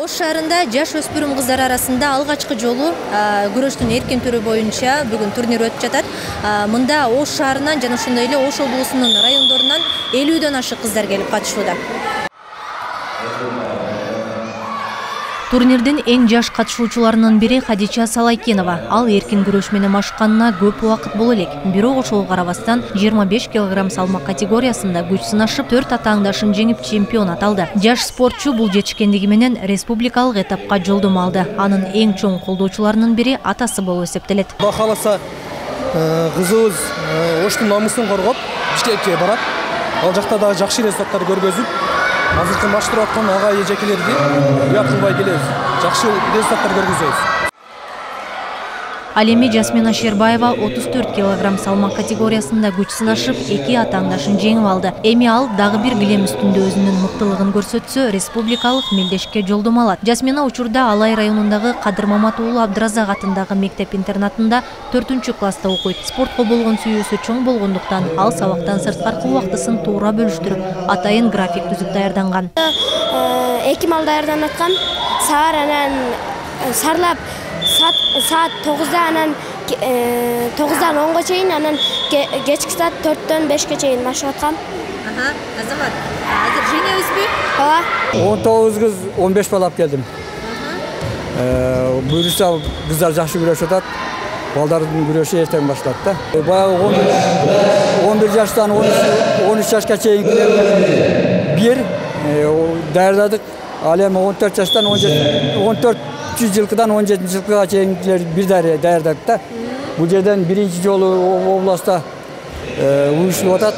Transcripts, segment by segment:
Ош шаарында жаш өспүрүм кыздар арасында алгачкы жолу күрөштүн эркен түрү боюнча бүгүн турнир өтүп жатат. Мында Ош шаарынан жана ошондой эле Ош облусунун райондорунан 50дөн ашык кыздар келип катышууда. Турнирдин эң жаш катышуучуларынын бири Хадича Салайкенова. Ал эркин күрөш менен машыкканына көп убакыт боло элек. Бирок ошого карабастан 25 кг салмак категориясында күч сынашып, 4 атааңдашын жеңип чемпион аталды. Жаш спортчу бул жетишкендиги менен республикалык этапка жолдомо алды. Анын эң чоң колдоочуларынын бири атасы болуп эсептелет. Кудай кааласа, кызыбыз Оштун намысын коргоп, Бишкекке барат. Ал жакта да жакшы результаттар көргөзүп, азыркы маштырып аткан ага эжекелерди уят кылбай келебиз. Жакшы результаттар көргөзөбүз. Ал эми Жасмина Шербаева 34 кг салмак категориясында күч сынашып, 2 атааңдашын жеңип алды. Эми ал дагы бир килем үстүндө өзүнүн мыктылыгын көрсөтсө, республикалык мелдешке жолдомо алат. Жасмина учурда Алай районундагы Кадыр Мамат уулу Абдыразак атындагы мектеп-интернатында 4-класста окуйт. Спортко болгон сүйүүсү чоң болгондуктан ал сабактан сырткаркы убактысын туура бөлүштүрүп, атайын график түзүп даярданган. 2 мал даярданып саар анан сарлап saat 9'da anan 9'dan 10'ga çeyin anan geçki saat 4'ten 5'e çeyin maşatkam. Aha, azamat. Hazır jene üsbü? Ha. 19 kız 15 balap geldim. Buyursa kızlar жақсы güreş atat. Baldардың güreşi erken başladı da. Bayağı 11 yaştan 13 yaşka çeyinkiler bir dayarladık. Alem 14 yaştan 14 жылкыдан 17 жылкыга чейинкилер бир даярдадык да. Бул жерден биринчи жолу областта уюштуруп атат.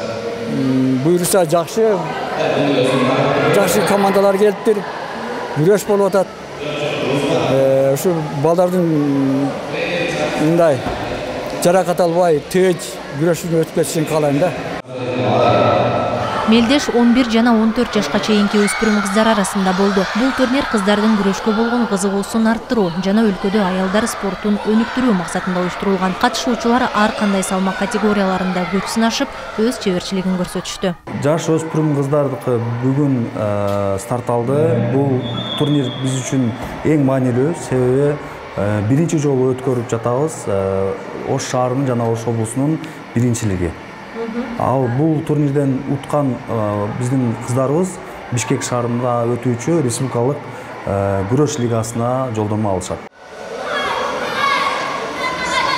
Буйруса жакшы командалар келиптир. Күрөш болуп атат. Ушу балдардын мындай жаракат албай, тыч күрөшүн өтүп кетишин каалайм да. Мелдеш 11 жана 14 жашка чейинки өспүрүм кыздар арасында болду. Бул турнир кыздардын күрөшкө болгон кызыгуусун арттыруу жана өлкөдө аялдар спортун өнүктүрүү максатында уюштурулган. Катышуучулар ар кандай салмак категорияларында күч сынашып, өз чеберчилигин көрсөтүштү. Жаш өспүрүм кыздардыкы бүгүн старт алды. Бул турнир биз үчүн эң маанилүү, себеби биринчи жолу өткөрүп жатабыз. Ош шаарынын жана Ош облусунун биринчилиги. Ал бул турнирден уткан биздин кыздарыбыз Бишкек шаарында өтүүчү республикалык күрөш лигасына жолдомо алышат.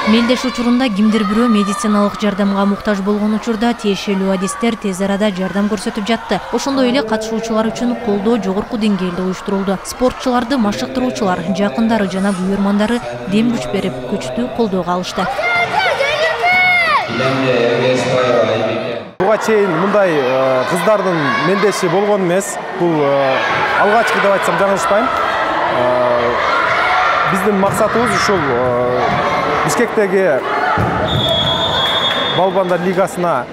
Мелдеш учурунда кимдир бирөө медициналык жардамга муктаж болгон учурда тиешелүү адистер тез арада жардам көрсөтүп жатты. Ошондой эле катышуучулар үчүн колдоо жогорку деңгээлде уюштурулду. Спортчуларды машыктыруучулар, жакындары жана буйрмандары дем күч берип, күчтүү колдоого алышты. Буга чейин мындай кыздардын мелдеши болгон эмес. Бул алгачкы деп айтсам жаңылышпайм. Биздин максатыбыз ушул Бишкектеги балбандар лигасына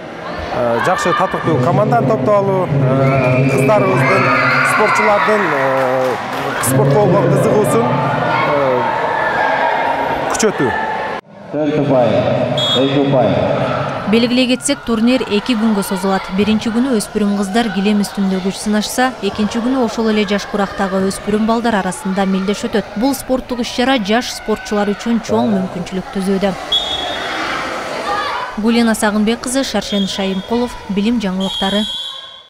жакшы татыктуу команданы топтоп алуу, кыздарыбыздын, спортчулардын спортко болгон кызыгуусун күчөтүү. Белгилей кетсек, турнир 2 күнгө созулат. Биринчи күнү өспүрүм кыздар килем үстүндө күч сынашса, экинчи күнү ошол эле жаш курактагы өспүрүм балдар арасында мелдеш өтөт. Бул спорттук иш-чара жаш спортчулар үчүн чоң мүмкүнчүлүк түзүүдө. Гулина Сагынбек кызы, Шаршен Шайымкулов, билим жаңылыктары.